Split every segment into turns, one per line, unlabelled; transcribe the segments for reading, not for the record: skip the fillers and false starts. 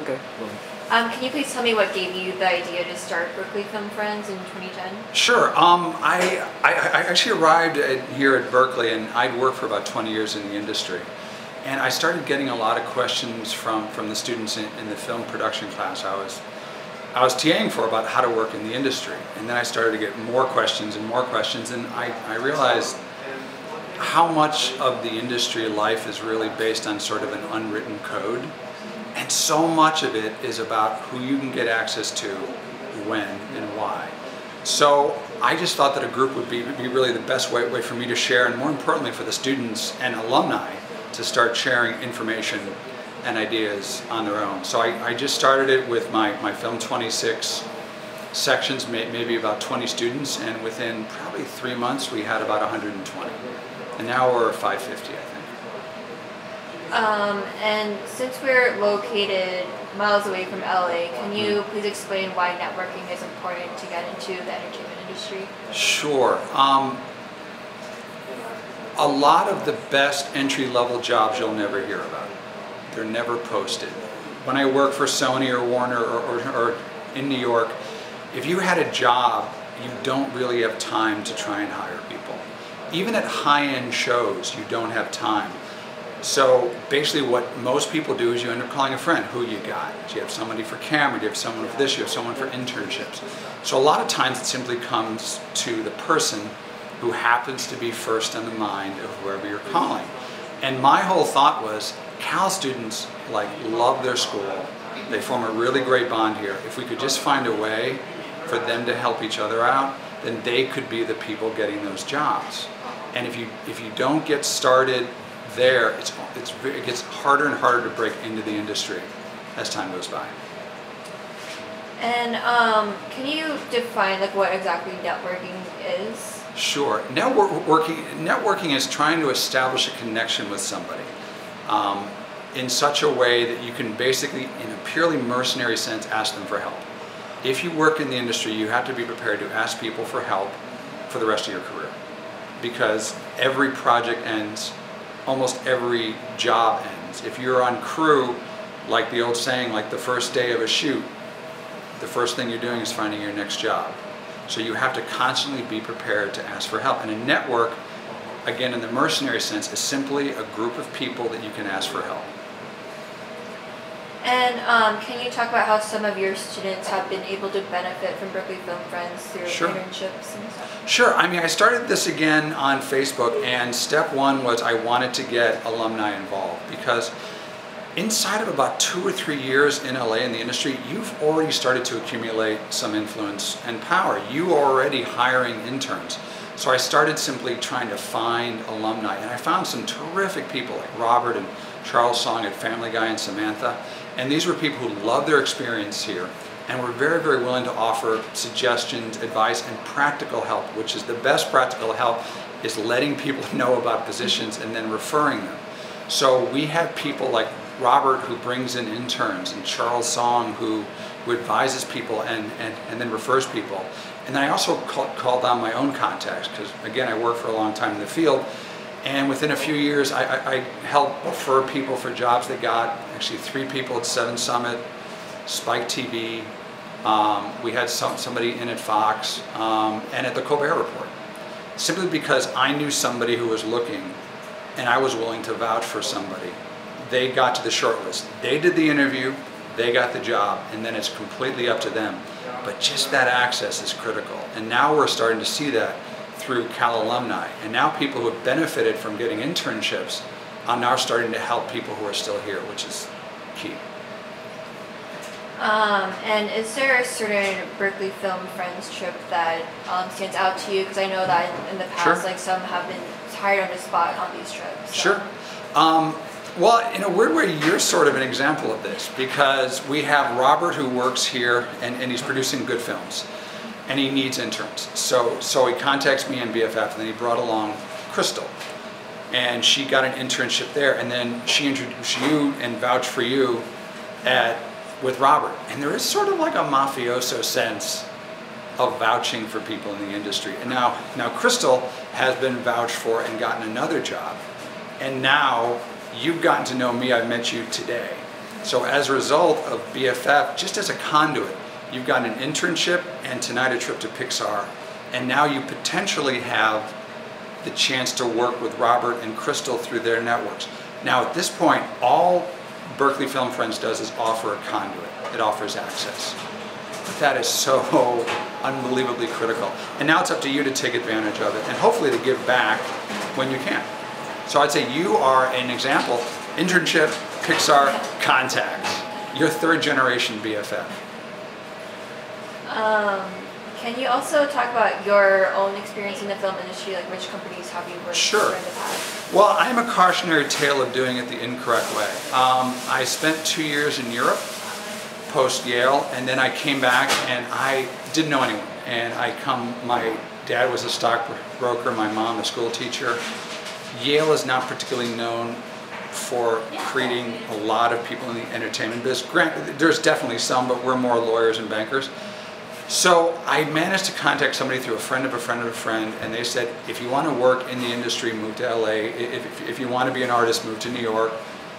Okay. Well,
Can you please tell me what gave you the idea to start Berkeley Film Friends in 2010?
sure. I actually arrived here at Berkeley, and I'd worked for about 20 years in the industry. And I started getting a lot of questions from the students in the film production class I was TAing for about how to work in the industry. And then I started to get more questions, and I realized how much of the industry life is really based on sort of an unwritten code. And so much of it is about who you can get access to, when, and why. So I just thought that a group would be really the best way for me to share, and more importantly for the students and alumni to start sharing information and ideas on their own. So I just started it with my Film 26 sections, maybe about 20 students, and within probably 3 months we had about 120. And now we're 550, I think.
And since we're located miles away from LA, can you please explain why networking is important to get into the entertainment industry?
Sure. A lot of the best entry-level jobs you'll never hear about. They're never posted. When I worked for Sony or Warner or in New York, if you had a job, you don't really have time to try and hire people. Even at high-end shows, you don't have time. So basically what most people do is you end up calling a friend. Who you got? Do you have somebody for camera? Do you have someone for this? Do you have someone for internships? So a lot of times it simply comes to the person who happens to be first on the mind of whoever you're calling. And my whole thought was, Cal students love their school. They form a really great bond here. If we could just find a way for them to help each other out, then they could be the people getting those jobs. And if you don't get started there, it gets harder and harder to break into the industry as time goes by.
And can you define what exactly networking is?
Sure. Networking is trying to establish a connection with somebody in such a way that you can basically, in a purely mercenary sense, ask them for help. If you work in the industry, you have to be prepared to ask people for help for the rest of your career, because every project ends. Almost every job ends. If you're on crew, like the old saying, like the first day of a shoot, the first thing you're doing is finding your next job. So you have to constantly be prepared to ask for help. And a network, again in the mercenary sense, is simply a group of people that you can ask for help.
And can you talk about how some of your students have been able to benefit from Berkeley Film Friends through internships and stuff?
Sure. I mean, I started this again on Facebook, and step one was I wanted to get alumni involved, because inside of about 2 or 3 years in LA in the industry, you've already started to accumulate some influence and power. You are already hiring interns. So I started simply trying to find alumni, and I found some terrific people like Robert and Charles Song at Family Guy and Samantha. And these were people who loved their experience here and were very, very willing to offer suggestions, advice, and practical help, which is the best practical help, is letting people know about positions and then referring them. So we have people like Robert who brings in interns, and Charles Song who advises people and then refers people. And then I also called on my own contacts, because again, I worked for a long time in the field. And within a few years, I helped refer people for jobs they got. Actually, 3 people at 7 Summit, Spike TV. We had somebody in at Fox, and at the Colbert Report. Simply because I knew somebody who was looking, and I was willing to vouch for somebody. They got to the short list. They did the interview, they got the job, and then it's completely up to them. But just that access is critical. And now we're starting to see that through Cal alumni. And now people who have benefited from getting internships are now starting to help people who are still here, which is key.
And is there a certain Berkeley Film Friends trip that stands out to you? Because I know that in the past, some have been hired on the spot on these trips. So.
Sure. Well, in a weird way, you're sort of an example of this, because we have Robert who works here and he's producing good films, and he needs interns. So he contacts me and BFF, and then he brought along Crystal, and she got an internship there, and then she introduced you and vouched for you with Robert. And there is sort of like a mafioso sense of vouching for people in the industry. And now Crystal has been vouched for and gotten another job, and now you've gotten to know me. I've met you today. So as a result of BFF, just as a conduit, you've got an internship and tonight a trip to Pixar. And now you potentially have the chance to work with Robert and Crystal through their networks. Now at this point, all Berkeley Film Friends does is offer a conduit. It offers access. But that is so unbelievably critical. And now it's up to you to take advantage of it and hopefully to give back when you can. So I'd say you are an example. Internship, Pixar, contacts. You're third generation BFF.
Can you also talk about your own experience in the film industry, like which companies have you worked for in the past?
Well, I'm a cautionary tale of doing it the incorrect way. I spent 2 years in Europe, post-Yale, and then I came back and I didn't know anyone. And my dad was a stockbroker, my mom a school teacher. Yale is not particularly known for creating a lot of people in the entertainment business. Granted, there's definitely some, but we're more lawyers and bankers. So I managed to contact somebody through a friend of a friend of a friend, and they said, if you want to work in the industry, move to LA. If you want to be an artist, move to New York.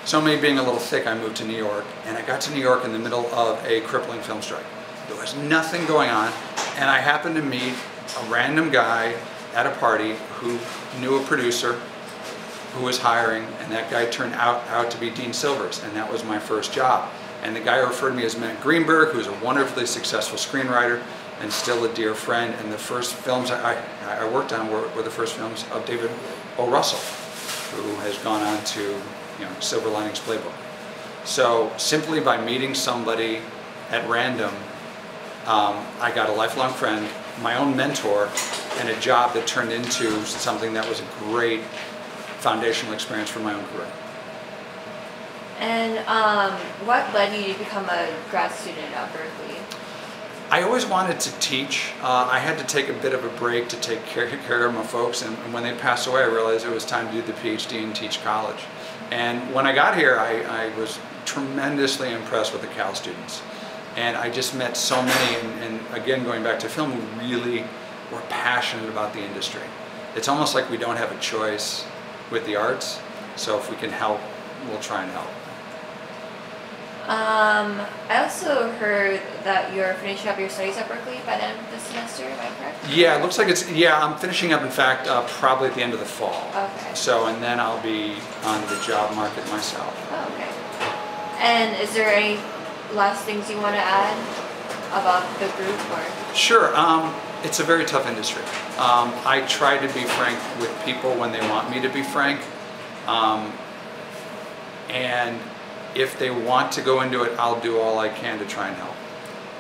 So me being a little thick, I moved to New York, and I got to New York in the middle of a crippling film strike. There was nothing going on, and I happened to meet a random guy at a party who knew a producer who was hiring, and that guy turned out to be Dean Silvers, and that was my first job. And the guy referred me as Matt Greenberg, who's a wonderfully successful screenwriter and still a dear friend. And the first films I worked on were the first films of David O. Russell, who has gone on to Silver Linings Playbook. So simply by meeting somebody at random, I got a lifelong friend, my own mentor, and a job that turned into something that was a great foundational experience for my own career.
And what led you to become a grad student at Berkeley?
I always wanted to teach. I had to take a bit of a break to take care of my folks, and when they passed away I realized it was time to do the PhD and teach college. And when I got here I was tremendously impressed with the Cal students. And I just met so many, and again going back to film, who really were passionate about the industry. It's almost like we don't have a choice with the arts, so if we can help, we'll try and help.
I also heard that you're finishing up your studies at Berkeley by the end of this semester, am I correct?
Yeah, it looks like I'm finishing up, in fact, probably at the end of the fall.
Okay.
So, and then I'll be on the job market myself.
Oh, okay. And is there any last things you want to add about the group? Or?
Sure. It's a very tough industry. I try to be frank with people when they want me to be frank. And if they want to go into it, I'll do all I can to try and help.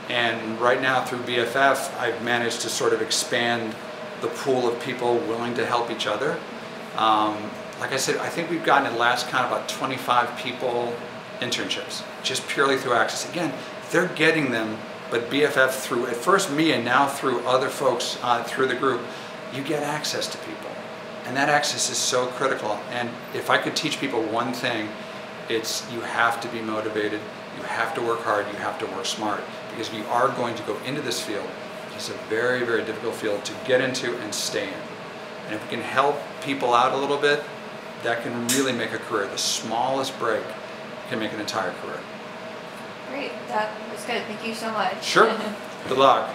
And right now through BFF, I've managed to sort of expand the pool of people willing to help each other. Like I said, I think we've gotten at last count about 25 people internships, just purely through access. Again, they're getting them, but BFF through, at first me and now through other folks through the group, you get access to people. And that access is so critical. And if I could teach people one thing, it's you have to be motivated, you have to work hard, you have to work smart, because you are going to go into this field. It's a very, very difficult field to get into and stay in. And if we can help people out a little bit, that can really make a career. The smallest break can make an entire career.
Great, that was good. Thank you so much.
Sure. Good luck.